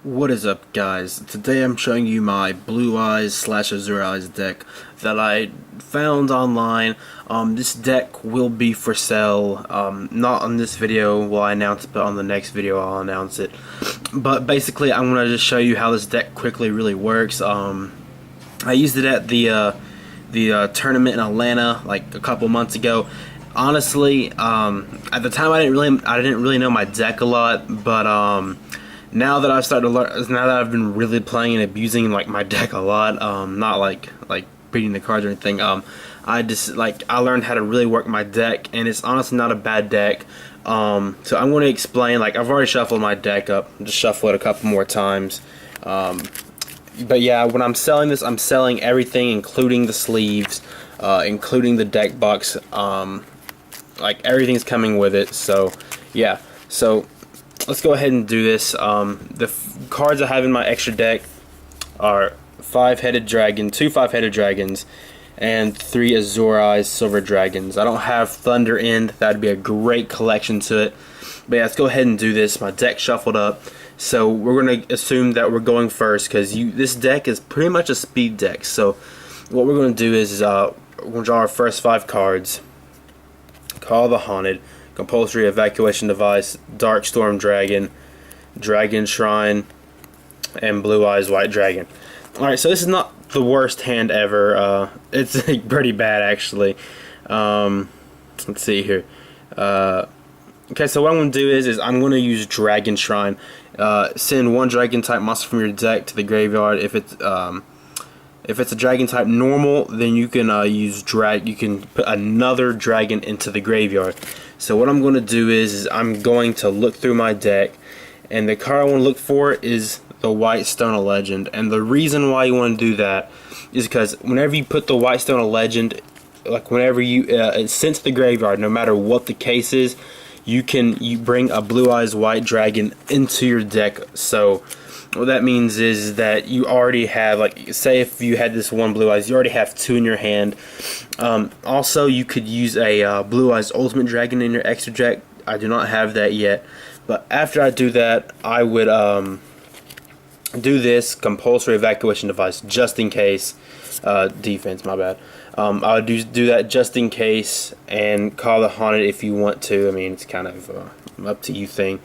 What is up, guys? Today I'm showing you my Blue Eyes slash Azure Eyes deck that I found online. This deck will be for sale. Not on this video will I announce it, but on the next video I'll announce it. But basically I'm going to just show you how this deck quickly really works. I used it at the tournament in Atlanta like a couple months ago. Honestly, at the time I didn't really know my deck a lot, but now that I've started to learn, now that I've been really playing and abusing like my deck a lot, not like beating the cards or anything, I learned how to really work my deck, and it's honestly not a bad deck. So I'm going to explain. Like, I've already shuffled my deck up, just shuffle it a couple more times. But yeah, when I'm selling this, I'm selling everything, including the sleeves, including the deck box. Like, everything's coming with it. So yeah, so let's go ahead and do this. The cards I have in my extra deck are two 5-headed dragons, and 3 Azure Eyes silver dragons. I don't have Thunder End. That'd be a great collection to it. But yeah, let's go ahead and do this. My deck shuffled up, so we're gonna assume that we're going first because this deck is pretty much a speed deck. So what we're gonna do is we're gonna draw our first 5 cards. Call the Haunted, Compulsory Evacuation Device, Dark Storm Dragon, Dragon Shrine, and Blue Eyes White Dragon. Alright, so this is not the worst hand ever. It's pretty bad, actually. Let's see here. Okay, so what I'm going to do is I'm going to use Dragon Shrine. Send 1 dragon type monster from your deck to the graveyard. If it's a dragon type normal, then you can you can put another dragon into the graveyard. So what I'm going to do is I'm going to look through my deck, and the card I want to look for is the White Stone of Legend. And the reason why you want to do that is because whenever you put the White Stone of Legend, like whenever it's sent to the graveyard, no matter what the case is, you bring a Blue Eyes White Dragon into your deck. So what that means is that you already have, like, say if you had this 1 Blue Eyes, you already have 2 in your hand. Also, you could use a Blue Eyes Ultimate Dragon in your extra deck. I do not have that yet, but after I do that, I would do this Compulsory Evacuation Device just in case. Defense, my bad. I would do that just in case, and call the Haunted if you want to. I mean, it's kind of up to you thing.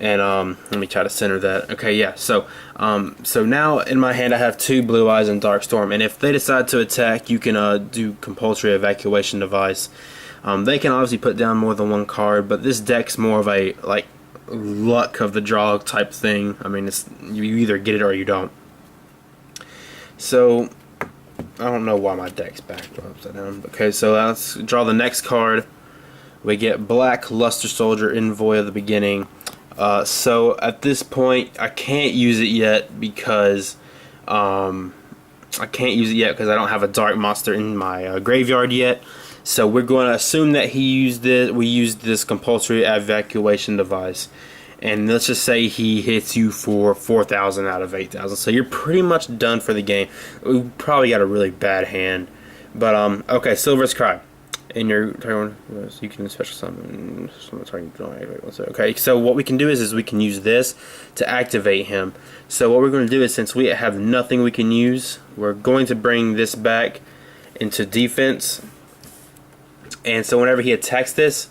And let me try to center that. Okay, yeah. So now in my hand I have 2 Blue Eyes and Dark Storm, and if they decide to attack, you can do Compulsory Evacuation Device. They can obviously put down more than 1 card, but this deck's more of a like luck of the draw type thing. I mean, you either get it or you don't. So I don't know why my deck's backed upside down. Okay, so let's draw the next card. We get Black Luster Soldier Envoy at the beginning. So at this point, I can't use it yet because I don't have a dark monster in my graveyard yet. So we're going to assume that we used this Compulsory Evacuation Device, and let's just say he hits you for 4,000 out of 8,000. So you're pretty much done for the game. We probably got a really bad hand, but okay, Silver's Cry. In your turn, you can special summon. Okay, so what we can do is we can use this to activate him. So what we're going to do is, since we have nothing we can use, we're going to bring this back into defense. And so whenever he attacks this,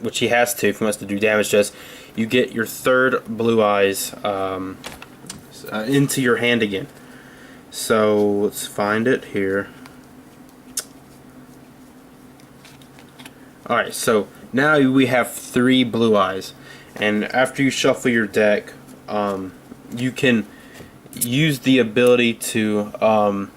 which he has to if he wants to do damage to us, you get your 3rd Blue Eyes into your hand again. So let's find it here. Alright, so now we have 3 Blue Eyes, and after you shuffle your deck, you can use the ability to Call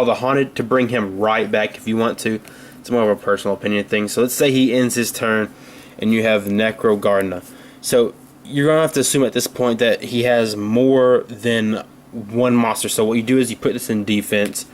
the Haunted to bring him right back if you want to. It's more of a personal opinion thing. So let's say he ends his turn and you have Necro Gardener. So you're going to have to assume at this point that he has more than 1 monster. So what you do is you put this in defense,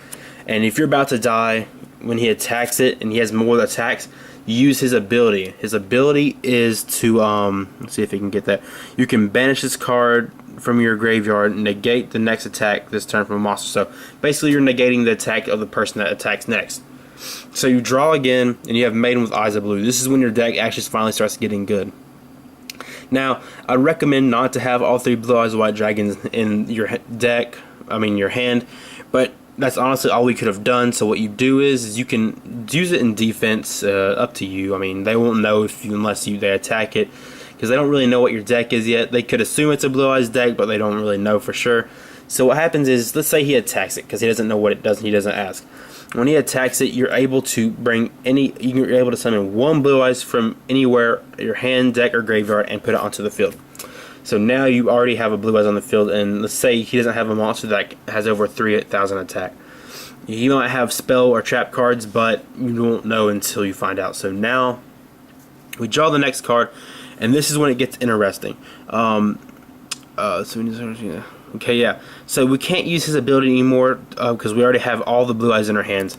and if you're about to die when he attacks it and he has more attacks, you use his ability. His ability is to let's see if we can get that. You can banish this card from your graveyard and negate the next attack this turn from a monster. So basically you're negating the attack of the person that attacks next. So you draw again, and you have Maiden with Eyes of Blue. This is when your deck actually finally starts getting good. Now, I recommend not to have all 3 Blue Eyes White Dragons in your deck, your hand, but that's honestly all we could have done. So what you do is you can use it in defense, up to you. I mean, they won't know unless they attack it, because they don't really know what your deck is yet. They could assume it's a Blue Eyes deck, but they don't really know for sure. So what happens is, let's say he attacks it, because he doesn't know what it does and he doesn't ask. When he attacks it, you're able to you're able to summon 1 Blue Eyes from anywhere, your hand, deck, or graveyard, and put it onto the field. So now you already have a Blue Eyes on the field, and let's say he doesn't have a monster that has over 3,000 attack. He might have spell or trap cards, but you won't know until you find out. So now we draw the next card, and this is when it gets interesting. Okay, yeah. So we can't use his ability anymore because we already have all the Blue Eyes in our hands.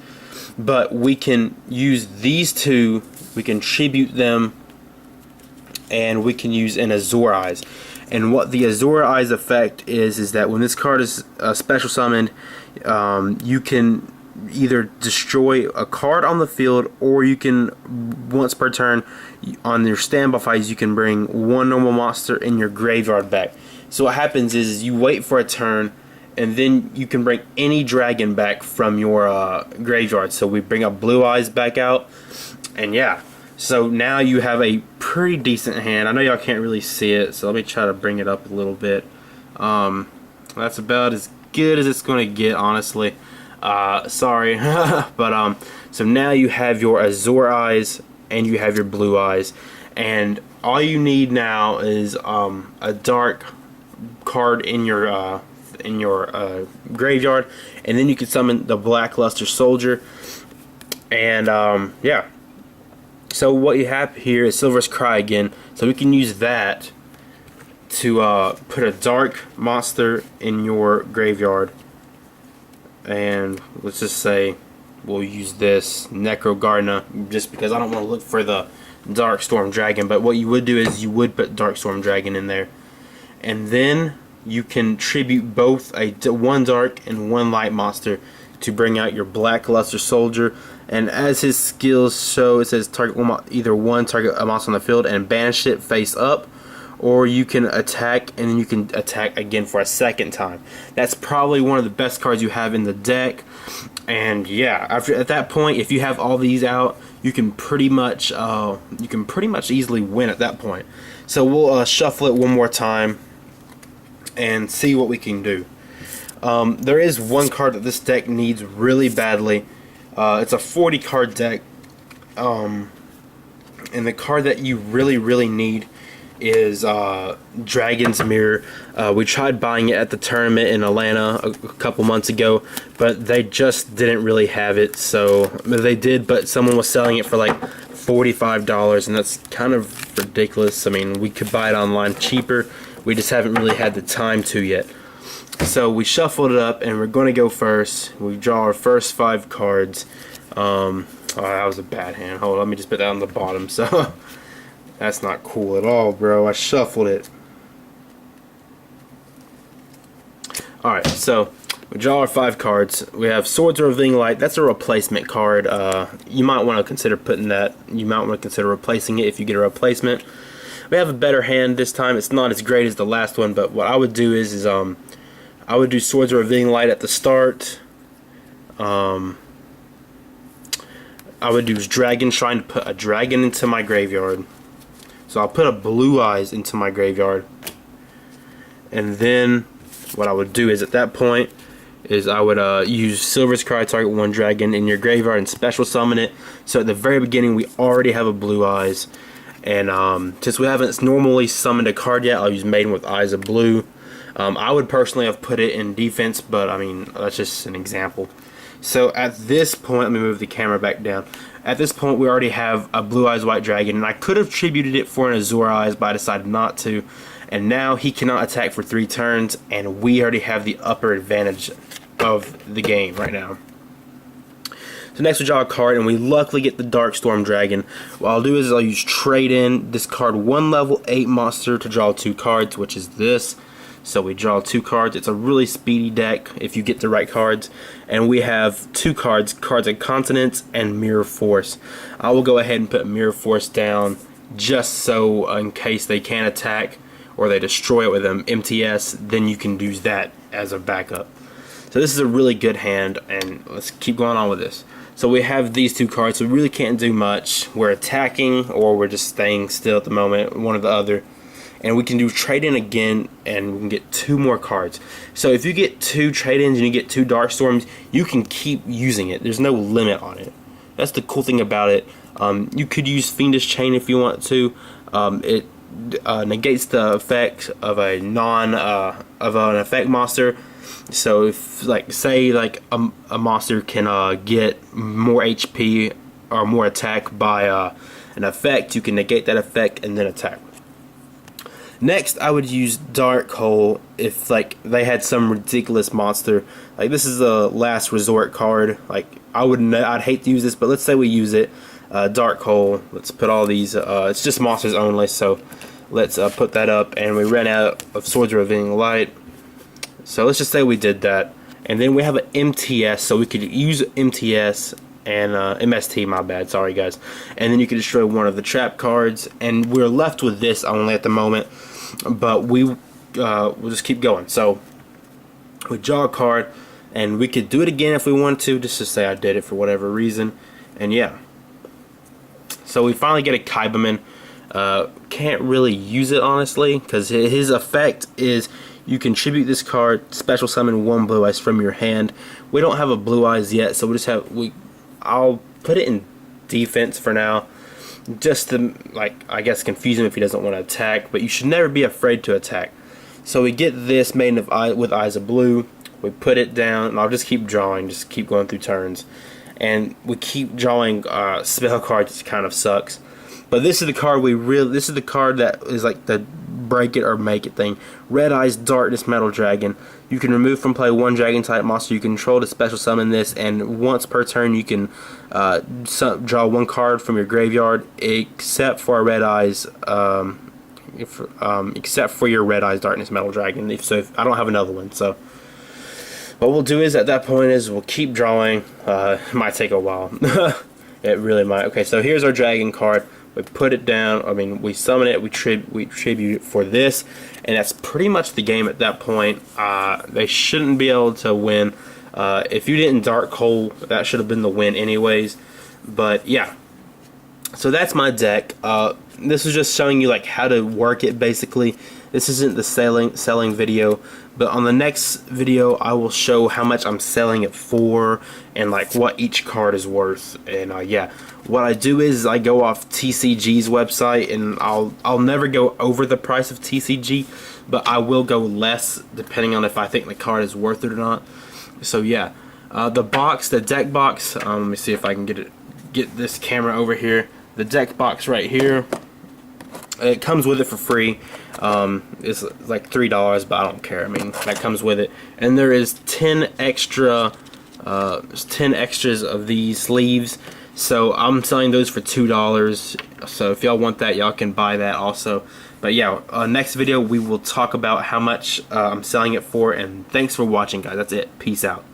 But we can use these 2. We can tribute them, and we can use an Azure Eyes. And what the Azure Eyes effect is that when this card is special summoned, you can either destroy a card on the field, or you can, once per turn, on your standby phase, you can bring 1 normal monster in your graveyard back. So what happens is you wait for a turn, and then you can bring any dragon back from your graveyard. So we bring up Blue Eyes back out, and yeah. So now you have a pretty decent hand. I know y'all can't really see it, so let me try to bring it up a little bit. That's about as good as it's going to get, honestly. Sorry. But so now you have your Azure Eyes and you have your Blue Eyes, and all you need now is a dark card in your graveyard, and then you can summon the Blackluster Soldier. And yeah. So what you have here is Silver's Cry again. So we can use that to put a dark monster in your graveyard. And let's just say we'll use this Necro Gardener, just because I don't want to look for the Dark Storm Dragon. But what you would do is you would put Dark Storm Dragon in there, and then you can tribute both one dark and 1 light monster to bring out your Blackluster Soldier. And as his skills show, it says target either target a monster on the field and banish it face up, or you can attack and then you can attack again for a second time. That's probably one of the best cards you have in the deck. And yeah, at that point, if you have all these out, you can pretty much easily win at that point. So we'll shuffle it one more time and see what we can do. There is one card that this deck needs really badly. It's a 40 card deck, and the card that you really need is Dragon's Mirror. We tried buying it at the tournament in Atlanta a couple months ago, but they just didn't really have it. So they did, but someone was selling it for like $45, and that's kind of ridiculous. I mean, we could buy it online cheaper. We just haven't really had the time to yet. So we shuffled it up, and we're going to go first. We draw our first 5 cards. Oh, that was a bad hand. Hold on, let me just put that on the bottom. So that's not cool at all, bro. I shuffled it. Alright, so we draw our 5 cards. We have Swords of Revealing Light. That's a replacement card. You might want to consider putting that. You might want to consider replacing it if you get a replacement. We have a better hand this time. It's not as great as the last one, but what I would do is I would do Swords of Revealing Light at the start. I would do Dragon Shrine to put a dragon into my graveyard. So I'll put a Blue Eyes into my graveyard. And then what I would do is at that point is I would use Silver's Cry, target 1 dragon in your graveyard, and special summon it. So at the very beginning we already have a Blue Eyes. And since we haven't normally summoned a card yet, I'll use Maiden with Eyes of Blue. I would personally have put it in defense, but I mean, that's just an example. So at this point, let me move the camera back down. At this point, we already have a Blue Eyes White Dragon, and I could have tributed it for an Azure Eyes, but I decided not to. And now he cannot attack for 3 turns, and we already have the upper advantage of the game right now. So next we draw a card, and we luckily get the Dark Storm Dragon. What I'll do is I'll use Trade In, discard 1 level 8 monster to draw 2 cards, which is this. So we draw 2 cards. It's a really speedy deck if you get the right cards. And we have 2 cards, Cards of Continents and Mirror Force. I will go ahead and put Mirror Force down just so in case they can't attack or they destroy it with an MTS, then you can use that as a backup. So this is a really good hand, and let's keep going on with this. So we have these two cards, so we really can't do much. We're attacking or we're just staying still at the moment, one or the other. And we can do trade-in again, and we can get 2 more cards. So if you get 2 trade-ins and you get 2 Dark Storms, you can keep using it. There's no limit on it. That's the cool thing about it. You could use Fiendish Chain if you want to. It negates the effect of a an effect monster. So if, like, say like a monster can get more HP or more attack by an effect, you can negate that effect and then attack. Next, I would use Dark Hole if, like, they had some ridiculous monster. Like, this is a last resort card. Like, I'd hate to use this, but let's say we use it. Dark Hole. Let's put all these. It's just monsters only, so let's put that up. And we ran out of Swords of Revealing Light. So let's just say we did that, and then we have an MTS, so we could use MTS and MST, my bad, sorry guys. And then you can destroy one of the trap cards, and we're left with this only at the moment, but we'll just keep going. So we draw a card, and we could do it again if we want to, just to say I did it for whatever reason. And yeah, so we finally get a Kaibaman. Can't really use it honestly, because his effect is you contribute this card, special summon 1 Blue Eyes from your hand. We don't have a Blue Eyes yet, so I'll put it in defense for now, just to, like, I guess confuse him if he doesn't want to attack. But you should never be afraid to attack. So we get this Maiden of Eye with Eyes of Blue. We put it down, and I'll just keep drawing, just keep going through turns, and we keep drawing spell cards. It kind of sucks. But this is the card this is the card that is like the break it or make it thing. Red Eyes Darkness Metal Dragon. You can remove from play 1 dragon type monster you control to special summon this, and once per turn you can draw 1 card from your graveyard, except for Red Eyes, except for your Red Eyes Darkness Metal Dragon. If I don't have another one, so what we'll do is at that point is we'll keep drawing. It might take a while. It really might. Okay, so here's our dragon card. We put it down. I mean, we summon it. We tribute it for this, and that's pretty much the game at that point. They shouldn't be able to win. If you didn't Dark Hole, that should have been the win anyways. But yeah, so that's my deck. This is just showing you like how to work it basically. This isn't the selling video, but on the next video I will show how much I'm selling it for and like what each card is worth. And yeah, what I do is I go off TCG's website, and I'll never go over the price of TCG, but I will go less depending on if I think the card is worth it or not. So yeah, the deck box. Let me see if I can get this camera over here. The deck box right here. It comes with it for free. It's like $3, but I don't care. I mean, that comes with it. And there is 10 extras of these sleeves. So I'm selling those for $2. So if y'all want that, y'all can buy that also. But yeah, next video we will talk about how much I'm selling it for. And thanks for watching, guys. That's it. Peace out.